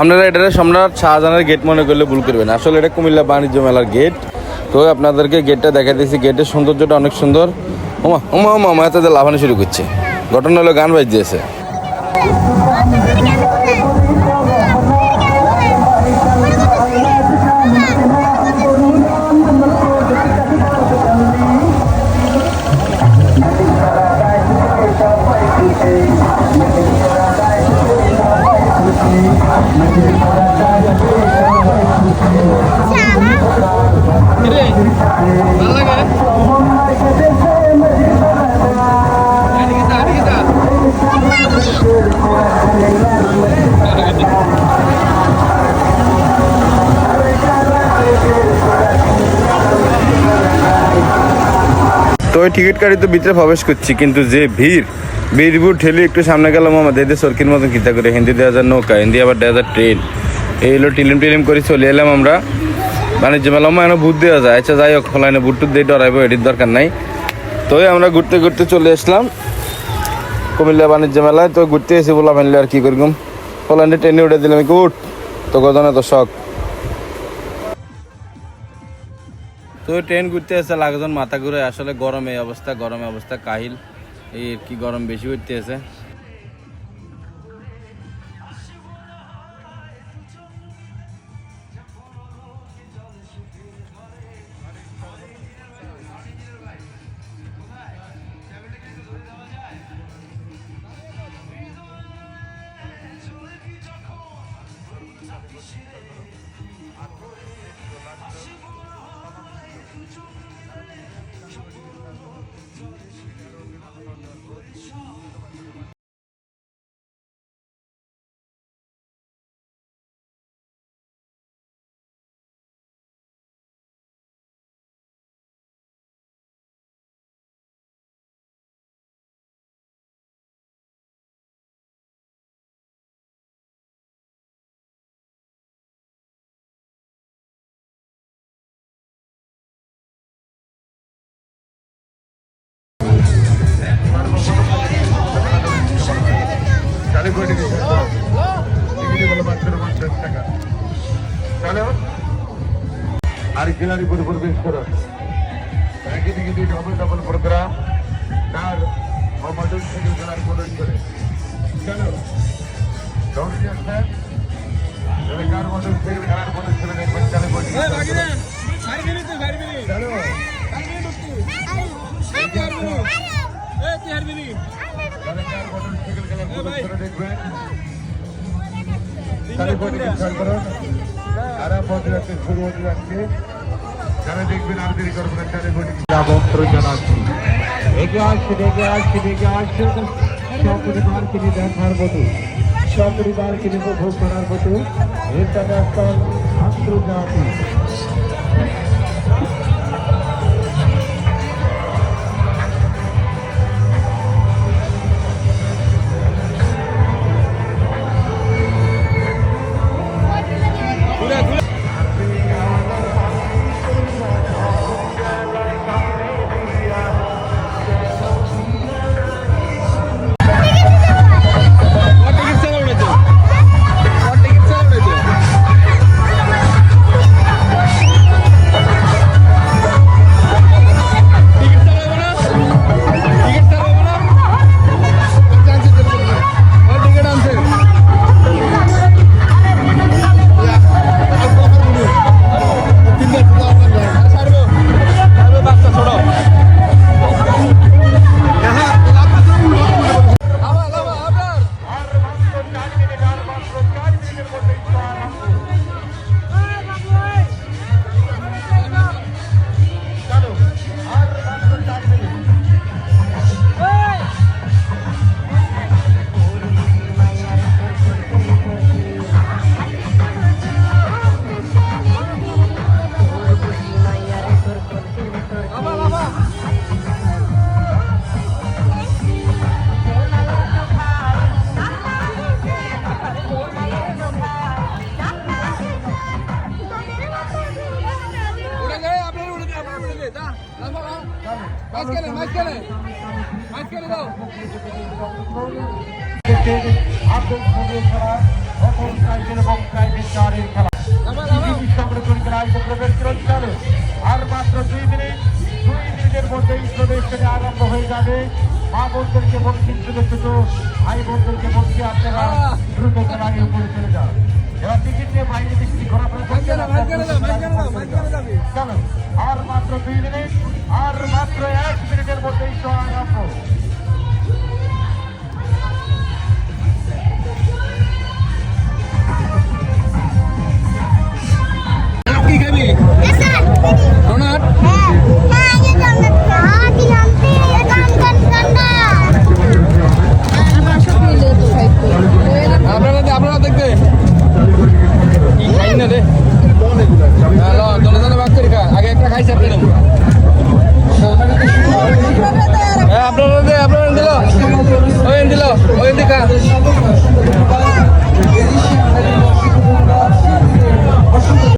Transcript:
আপনারা এটা সম্রাট শাহজাহানের গেট মনে করলে ভুল করবেন, আসলে এটা কুমিল্লা বাণিজ্য মেলার গেট। তো আপনাদেরকে গেটটা দেখা দিয়েছি, গেটের সৌন্দর্যটা অনেক সুন্দর। ওমা ওমা ওমা মা তাদের লাফানো শুরু করছে, ঘটনা হলো গান বাজছে। তো ওই টিকিট কাটি তো ভিতরে প্রবেশ করছি, কিন্তু যে ভিড় ঠেলে একটু সামনে গেলাম আমাদের এদের সরকির মতন চিন্তা করে, হিন্দি 2000 নৌকা, হিন্দি আবার 2000 ট্রেন, এই হলো টিলিম করে চলে এলাম আমরা বাণিজ্য মেলা। এনে বুট দেওয়া যায়, আচ্ছা যাই হোক, ফলাইনে বুট টুট দিয়ে ডরাইবো, এটির দরকার নাই। তো আমরা ঘুরতে চলে আসলাম কুমিল্লা বাণিজ্য মেলায়। তো ঘুরতে এসে বললাম ফেললে আর কি করলাম, ফলাইনে ট্রেনে উঠে দিলাম, উঠ তো গজনে তো শখ। তো ট্রেন ঘুরতে এসে লাগজন মাথা ঘুরে, আসলে গরমে অবস্থা কাহিল, এই কি গরম বেশি ঘুরতে এসে। আরেকজনারই প্রবেশ করো, একই দিকে ডবল প্রোগ্রাম তার মোটর সাইকেল খেলার প্রবেশ করে চলো দৌড়ি আসছেন, কার মোটর সাইকেল খেলার প্রবেশ করে দেখবেন চলে চলো কার মোটর সাইকেল খেলার প্রবেশ করে দেখবেন তাহলে খেয়াল করো। যারা পদযাত্রা শুরু হতে যাচ্ছে, যারা দেখবেন আর দেরি করবেন না, তাদের আমন্ত্রণ জানাচ্ছি। এগিয়ে আসছে সপরিবারকে নিয়ে দেখার মতো, সপরিবারকে নিয়ে উপভোগ করার মতো ইন্টারন্যাশনাল আন্তর্জাতিক আব্দুল সাইকেল এবং চারের খেলা আর মাত্র 2 মিনিটের মধ্যেই প্রবেশনে আরম্ভ হয়ে যাবে। মা বোনদেরকে বলছি, ছোট ছোট ভাই বোনদেরকে বলছি, আপনারা দ্রুত খেলায় উপরে চলে যান। এবার টিকিট নিয়ে বাইরে বিক্রি ঘোরাফেরা করছেন। চলো, আর মাত্র 2 মিনিট, আর মাত্র 1 মিনিটের মধ্যেই আরম্ভ।